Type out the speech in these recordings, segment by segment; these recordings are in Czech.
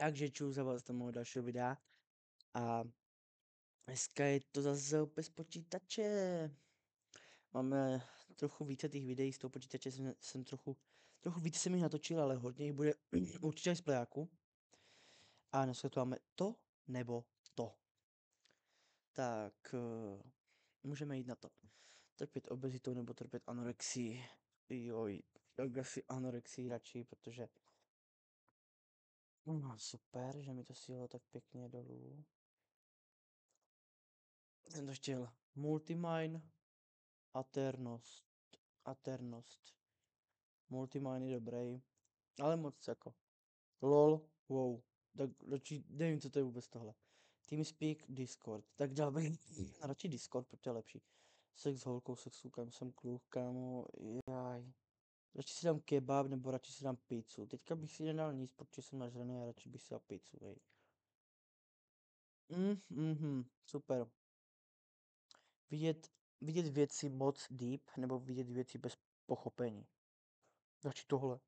Takže čus za vás do mého dalšího videa a dneska je to zase opět z počítače. Máme trochu více těch videí z toho počítače, jsem trochu víc jsem jich natočil, ale hodně jich bude určitě z plejáku. A dneska tu máme to nebo to. Tak můžeme jít na to. Trpět obezitou nebo trpět anorexii. Joj, tak asi anorexii radši, protože super, že mi to sjelo tak pěkně dolů. Jsem to chtěl Multimine, Aternost. Multimine je dobrý, ale moc jako. LOL, wow. Tak radši, nevím, co to je vůbec tohle. TeamSpeak, Discord. Tak dal bych radši Discord, protože je lepší. Sex s holkou, sex s klukem, jsem kluk, kámo, jaj. Radši si dám kebab, nebo radši si dám pizzu. Teďka bych si nedal nic, protože jsem nažraný a radši bych si dal pizzu, hej. Super. Vidět věci moc deep, nebo vidět věci bez pochopení. Radši tohle.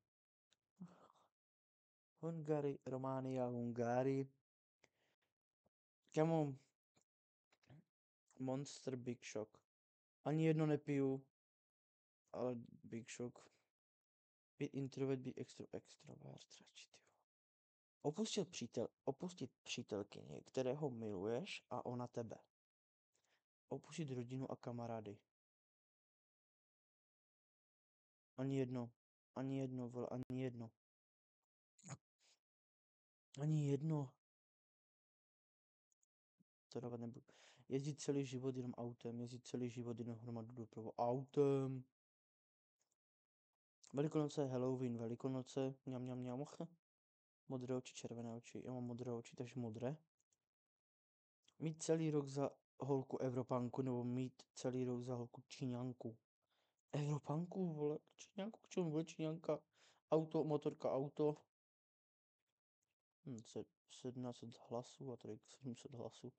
Hungary, Románia, Hungary. Kamo, Monster, Big Shock. Ani jedno nepiju, ale Big Shock. Být introvert, být extrovert, radši ty. Opustit přítelkyni, kterého miluješ a ona tebe. Opustit rodinu a kamarády. Ani jedno, vole, ani jedno. Ani jedno. To dávat nebudu. Jezdit celý život jenom autem, jezdit celý život jenom hromadu dopravu autem. Velikonoce, Halloween, Velikonoce, mňam. Modré oči, červené oči, já mám modré oči, takže modré. Mít celý rok za holku Evropanku, nebo mít celý rok za holku Číňanku. Evropanku, vole, Číňanku, k čemu bude Číňanka? Auto, motorka, auto. 1700 hlasů a tady 700 hlasů.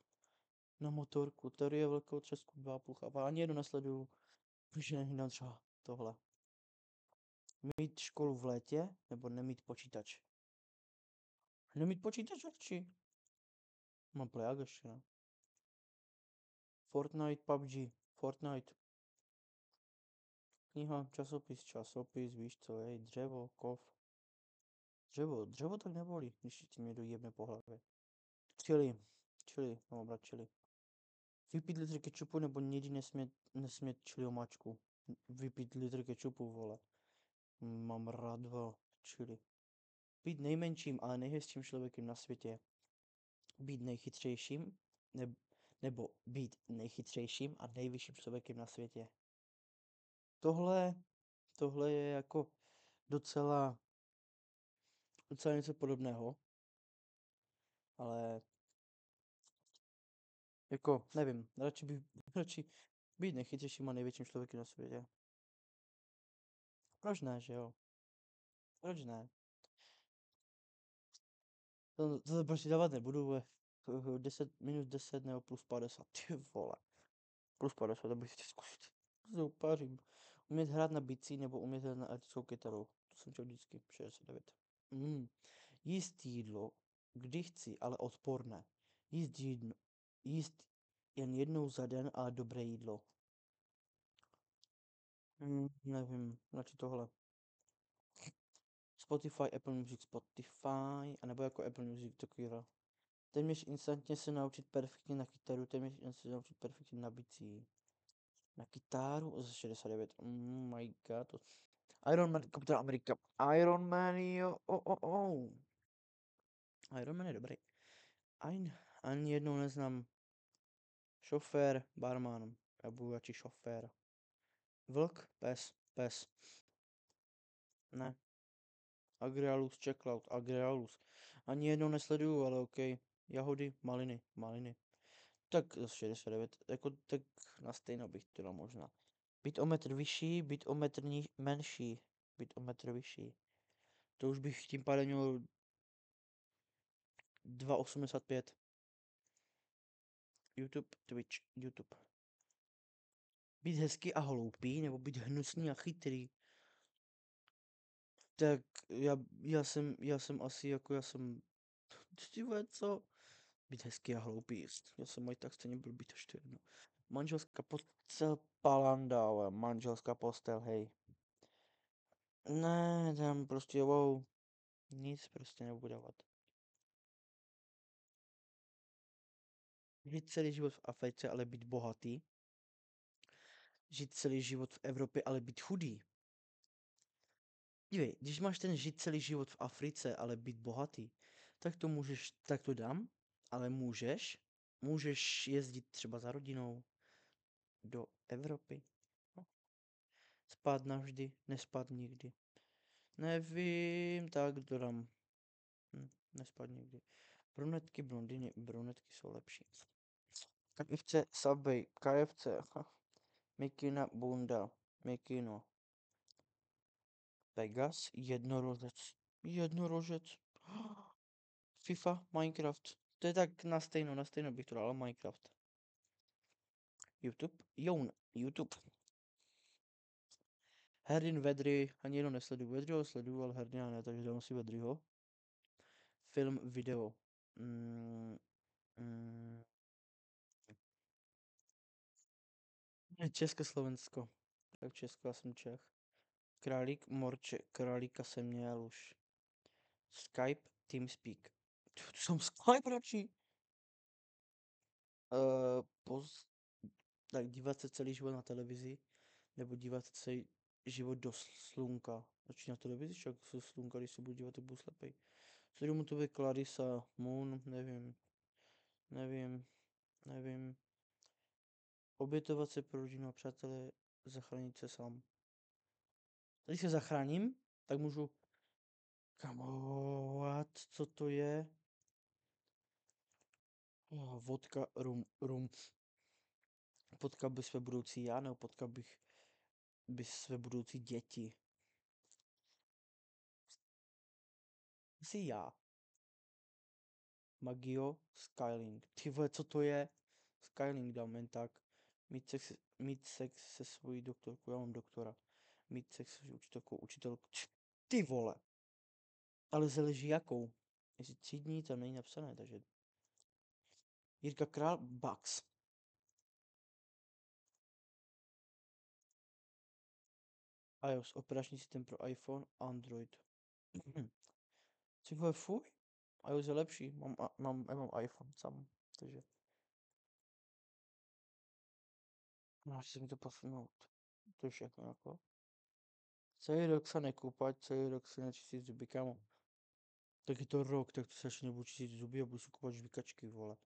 Na motorku, tady je velkou třesku 2,5 chápa, ani jedno nesleduju, protože nevím třeba tohle. Mít školu v létě, nebo nemít počítač? Nemít počítač radši. Mám pleják ještě, ne? Fortnite, PUBG, Fortnite. Kniha, časopis, víš co, hej, dřevo, kov. Dřevo tak nebolí, když ti mě dojebne po hlavě. Chili, mám rád chili. Vypít litr kečupu, nebo nikdy nesmět chili omáčku. Vypít litr kečupu, vole. Mám rád chili. Být nejmenším, ale nejhezčím člověkem na světě. Být nejchytřejším, nebo být nejchytřejším a nejvyšším člověkem na světě. Tohle je jako docela něco podobného, ale jako nevím, radši být nejchytřejším a největším člověkem na světě. Proč ne, že jo? Proč ne? To prostě dávat nebudu, 10 minus 10 nebo plus 50, ty vole. Plus 50, to bych chtěl zkusit. To upařím. Umět hrát na bicí nebo umět hrát na elektrickou kytaru. To jsem chtěl vždycky, 69. Jíst jídlo, kdy chci, ale odporné. Jíst jen jednou za den, ale dobré jídlo. Nevím, radši tohle. Spotify, Apple Music, Spotify, anebo jako Apple Music, takovýhle. Téměř instantně se naučit perfektně na kytaru, téměř instantně se naučit perfektně na bicí. Na kytáru z 69, my god. Iron Man, Kapitán Amerika. Iron Man, jo, Iron Man je dobrý. Ani jednou neznám. Šofér, barman, já budu radši šofér. Vlk, pes. Ne. Agrialus, Checkout, Agrialus. Ani jednou nesleduju, ale ok. Jahody, maliny. Tak 69, jako tak na stejno bych to dal možná. Být o metr vyšší, být o metr menší. Být o metr vyšší. To už bych tím pádem měl 2,85. YouTube. Být hezký a hloupý, nebo být hnusný a chytrý. Tak já jsem asi jako, já jsem Ty vole, co? Být hezký a hloupý. Já jsem i tak stejně blbý, to je jedno. Manželská postel palanda, ale manželská postel, hej. Ne, tam prostě, wow, nic prostě nebudu dávat. Žít celý život v Africe, ale být bohatý. Žít celý život v Evropě, ale být chudý. Dívej, když máš ten žít celý život v Africe, ale být bohatý, tak to můžeš, tak to dám, ale můžeš jezdit třeba za rodinou do Evropy. No. Spát navždy, nespát nikdy. Nevím, tak to dám. Nespát nikdy. Brunetky, blondiny, brunetky jsou lepší. KFC, Subway, KFC, Mikina, Bunda, Mikino. Vegas, jednorožec. FIFA, Minecraft. To je tak na stejno bych to dal, Minecraft. YouTube, YouTube. Herdin Vedry, ani jenom nesleduju. Vedryho sleduju, ale Herdina ne, takže dám si Vedryho. Film, video. Mm, mm, Československo. Tak Česko, já jsem Čech. Králík, Morče, králíka jsem měl už. Skype, TeamSpeak. To jsem Skype radši. Poz, tak dívat se celý život na televizi, nebo dívat se celý život do slunka. Radši na televizi, však se slunka, když se budu dívat, tak budu slepej. Sleduju mu to by Clarissa, Moon, nevím, nevím. Obětovat se pro rodinu a přátelé, zachránit se sám. Když se zachráním, tak můžu... Kamovat, co to je? Vodka, rum. Potkal bych své budoucí já, nebo potkal bych své budoucí děti. Asi já. Magio, Skylink. Ty vole, co to je? Skylink dám jen tak. Mít sex se svojí doktorkou, já mám doktora. Mít sex se učitelkou. Ty vole. Ale záleží jakou. Jestli 3 dní tam není napsané, takže... Jirka Král, Bugs. iOS, operační systém pro iPhone, Android. Ty vole, fuj. iOS je lepší, já mám iPhone sám, takže... No, se mi to posunout. To je všechno jako. Celý rok se nekoupat, celý rok se nečistit zuby, kámo. Tak je to rok, tak to se ještě nebudu čistit zuby a budu si kupovat žvýkačky, vole.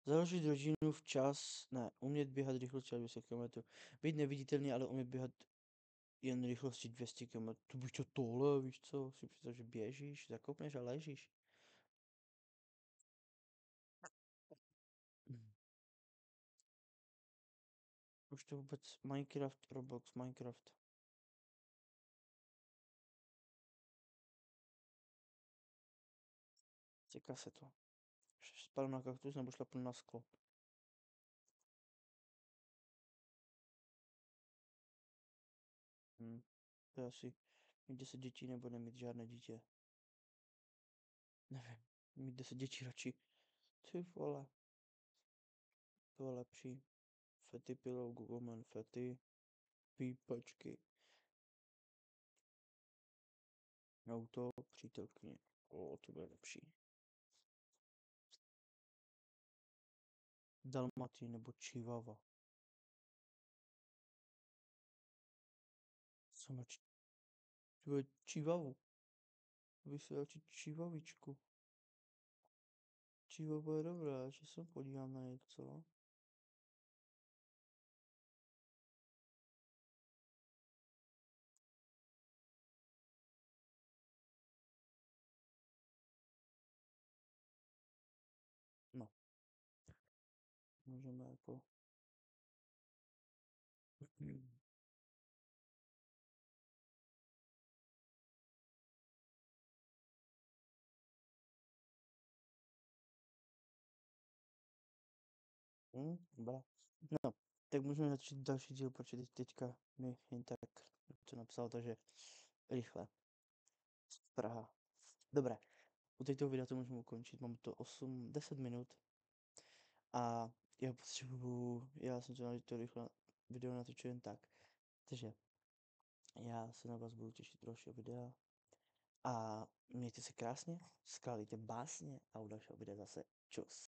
Založit rodinu včas, ne, umět běhat rychlostí 200 km. Být neviditelný, ale umět běhat jen rychlostí 200 km. To bych to tohle, víš co, si představ, že běžíš, zakopneš a ležíš. Hm. Už to vůbec Minecraft, Roblox, Minecraft. Cika se to. Spadl na kaktus nebo šlapnu na sklo. To je asi mít 10 dětí nebo nemít žádné dítě. Nevím, mít 10 dětí radši. Ty vole, to je lepší. Fety pillow, Google Man, fety, pípačky, auto, přítelkyně. O, to bude lepší. Dalmatii nebo Chihuahua. Jsem radši, to bude Chihuahua. Bych si radši Chihuahuičku. Chihuahua je dobrá, že se podívám na něco. No, můžeme jako... Dobrá. No, tak můžeme začít další díl, protože teďka mi jen tak něco napsal, takže rychle. Praha. Dobré, u těchto videa to můžeme ukončit, mám to 8-10 minut a já jsem to to rychle video natočil jen tak. Takže já se na vás budu těšit dalšího videa a mějte se krásně, skládejte básně a u dalšího videa zase čus.